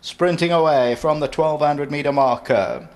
sprinting away from the 1200 metre marker.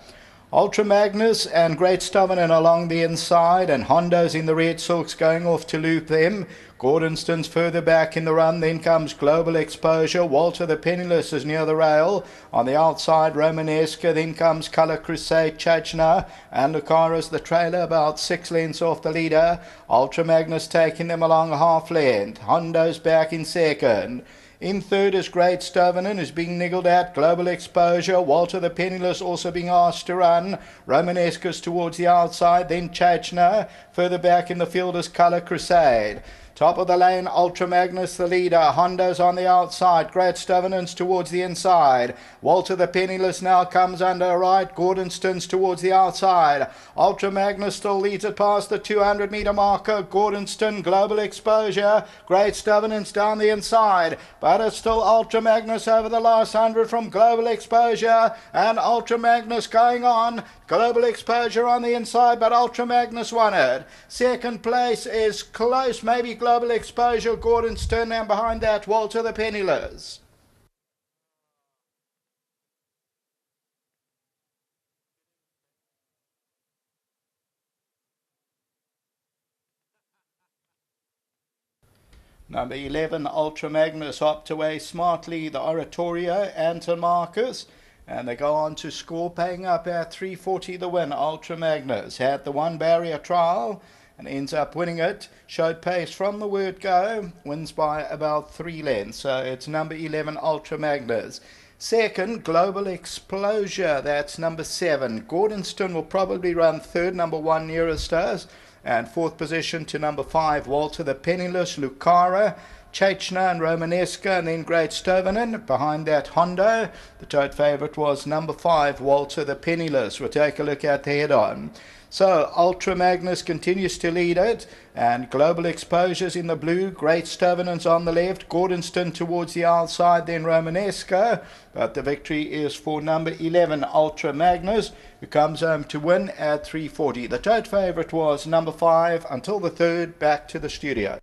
ULTRA MAGNUS and Great Stubborn along the inside, and Hondo's in the red silks going off to loop them. Gordonston's further back in the run. Then comes Global Exposure. Walter the Penniless is near the rail. On the outside, Romanesca. Then comes Colour Crusade, Chachna, and Lucara's the trailer, about 6 lengths off the leader. ULTRA MAGNUS taking them along a half length. Hondo's back in second. In third is Great Stubborn, who's being niggled at. Global Exposure. Walter the Penniless also being asked to run. Romanesca's towards the outside. Then Chachna. Further back in the field is Colour Crusade. Top of the lane, ULTRA MAGNUS the leader. Hondo's on the outside. Great Stubborn's towards the inside. Walter the Penniless now comes under right. Gordonston's towards the outside. ULTRA MAGNUS still leads it past the 200 metre marker. Gordonston, Global Exposure. Great Stubborn's down the inside. But it's still ULTRA MAGNUS over the last 100 from Global Exposure. And ULTRA MAGNUS going on. Global Exposure on the inside, but ULTRA MAGNUS won it. Second place is close, maybe Global Exposure, Gordonston, and behind that, Walter the Penniless. Number 11, ULTRA MAGNUS, hopped away smartly, the Oratorio, Anton Marcus. And they go on to score, paying up at 340 the win. ULTRA MAGNUS had the one barrier trial and ends up winning it. Showed pace from the word go, wins by about 3 lengths. So it's number 11, ULTRA MAGNUS. Second, Global Exposure, that's number 7. Gordonston will probably run third, number 1 nearest us. And fourth position to number 5, Walter the Penniless, Lucara, Chachna and Romanesca, and then Great Stubborn. Behind that, Hondo. The tote favourite was number 5, Walter the Penniless. We'll take a look at the head-on. So, ULTRA MAGNUS continues to lead it, and Global Exposure's in the blue. Great Stubborn's on the left. Gordonston towards the outside, then Romanesca. But the victory is for number 11, ULTRA MAGNUS, who comes home to win at 340. The tote favourite was number 5 until the third. Back to the studio.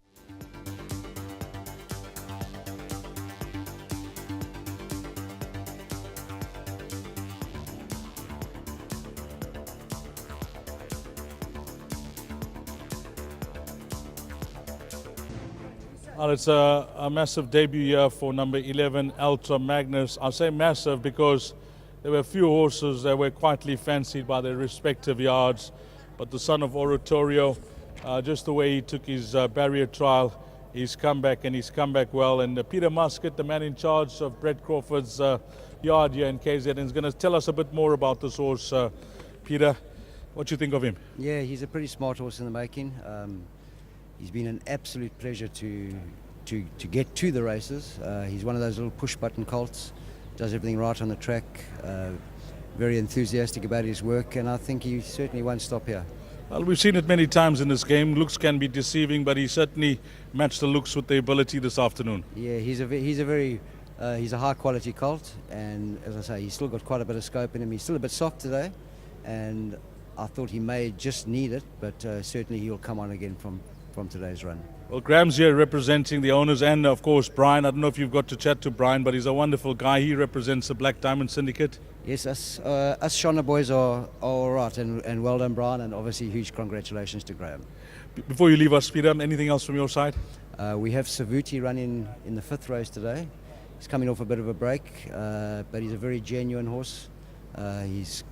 Well, it's a massive debut here for number 11, ULTRA MAGNUS. I say massive because there were a few horses that were quietly fancied by their respective yards, but the son of Oratorio, just the way he took his barrier trial, he's come back, and he's come back well. And Peter Muscat, the man in charge of Brett Crawford's yard here in KZN, is going to tell us a bit more about this horse. Peter, what do you think of him? Yeah, he's a pretty smart horse in the making. He's been an absolute pleasure to get to the races. He's one of those little push-button colts, does everything right on the track, very enthusiastic about his work, and I think he certainly won't stop here. Well, we've seen it many times in this game. Looks can be deceiving, but he certainly matched the looks with the ability this afternoon. Yeah, he's a high-quality colt, and as I say, he's still got quite a bit of scope in him. He's still a bit soft today, and I thought he may just need it, but certainly he'll come on again from today's run. Well, Graham's here representing the owners, and of course Brian. I don't know if you've got to chat to Brian, but he's a wonderful guy. He represents the Black Diamond Syndicate. Yes, us Shona boys are all right, and well done, Brian, and obviously huge congratulations to Graham. Before you leave us, Peter, anything else from your side? We have Savuti running in the 5th race today. He's coming off a bit of a break, but he's a very genuine horse. He's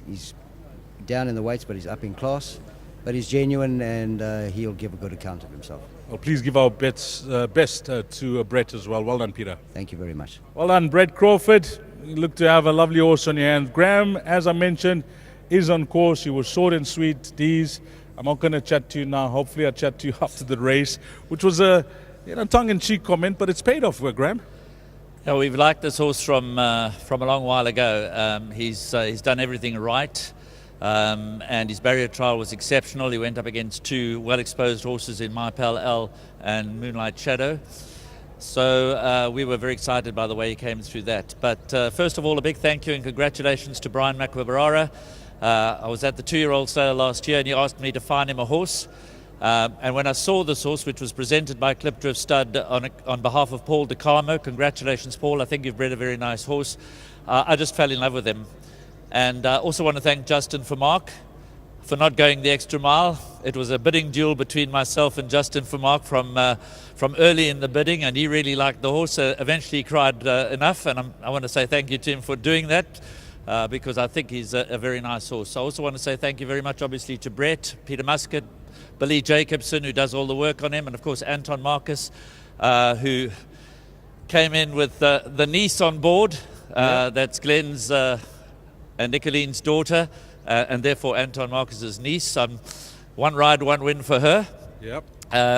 down in the weights, but he's up in class. But he's genuine, and he'll give a good account of himself. Well, please give our best to Brett as well. Well done, Peter. Thank you very much. Well done, Brett Crawford. You look to have a lovely horse on your hands. Graham, as I mentioned, is on course. He was short and sweet. D's. I'm not going to chat to you now. Hopefully I'll chat to you after the race, which was a tongue-in-cheek comment, but it's paid off, Graham. Yeah, we've liked this horse from a long while ago. He's done everything right. And his barrier trial was exceptional. He went up against 2 well-exposed horses in My Pal L and Moonlight Shadow. So we were very excited by the way he came through that. But first of all, a big thank you and congratulations to Brian McWibarara. I was at the 2-year-old sale last year, and he asked me to find him a horse. And when I saw this horse, which was presented by Clipdrift Stud on behalf of Paul De Carmo, congratulations, Paul. I think you've bred a very nice horse. I just fell in love with him. And I also want to thank Justin for not going the extra mile. It was a bidding duel between myself and Justin Vermaak from early in the bidding, and he really liked the horse. Eventually he cried enough, and I want to say thank you to him for doing that, because I think he's a very nice horse. I also want to say thank you very much, obviously, to Brett, Peter Muscat, Billy Jacobson, who does all the work on him, and of course Anton Marcus, who came in with the niece on board. That's Glenn's and Nicoline's daughter. And therefore Anton Marcus's niece. One ride, one win for her. Yep.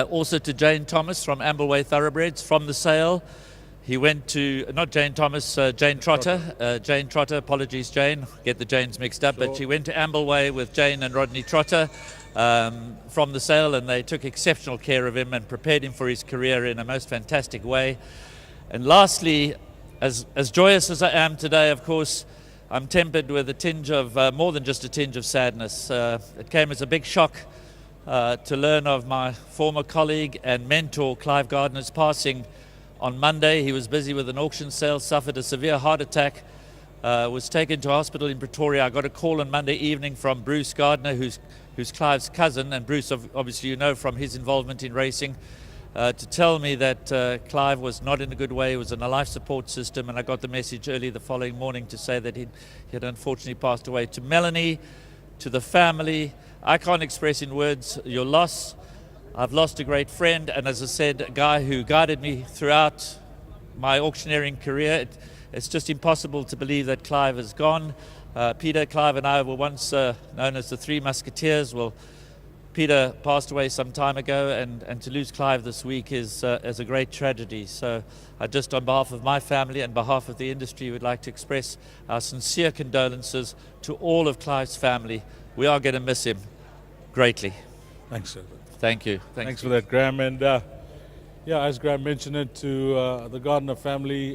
Also to Jane Thomas from Ambleway Thoroughbreds from the sale. He went to, not Jane Thomas, Jane Trotter. Jane Trotter, apologies Jane, get the Janes mixed up. Sure. But she went to Ambleway with Jane and Rodney Trotter from the sale, and they took exceptional care of him and prepared him for his career in a most fantastic way. And lastly, as joyous as I am today, of course, I'm tempered with a tinge of, more than just a tinge of sadness. It came as a big shock to learn of my former colleague and mentor, Clive Gardner's passing on Monday. He was busy with an auction sale, suffered a severe heart attack, was taken to hospital in Pretoria. I got a call on Monday evening from Bruce Gardner, who's Clive's cousin, and Bruce, obviously you know from his involvement in racing, to tell me that Clive was not in a good way. He was in a life support system, and I got the message early the following morning to say that he had unfortunately passed away. To Melanie, to the family, I can't express in words your loss. I've lost a great friend, and as I said, a guy who guided me throughout my auctioneering career. It's just impossible to believe that Clive is gone. Peter, Clive and I were once known as the Three Musketeers. Well, Peter passed away some time ago, and to lose Clive this week is a great tragedy. So I just, on behalf of my family and behalf of the industry, would like to express our sincere condolences to all of Clive's family. We are going to miss him greatly. Thanks, sir. Thank you. Thanks for that, Graham. And yeah, as Graham mentioned it, to the Gardner family,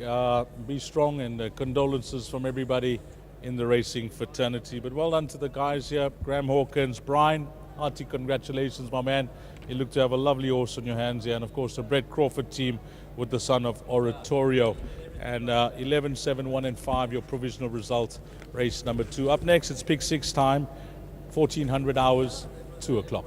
be strong, and condolences from everybody in the racing fraternity. But well done to the guys here, Graham Hawkins, Brian. Hearty congratulations, my man. You look to have a lovely horse on your hands here. And of course, the Brett Crawford team with the son of Oratorio. And 11, 7, 1 and 5, your provisional result, race number 2. Up next, it's pick 6 time, 1400 hours, 2 o'clock.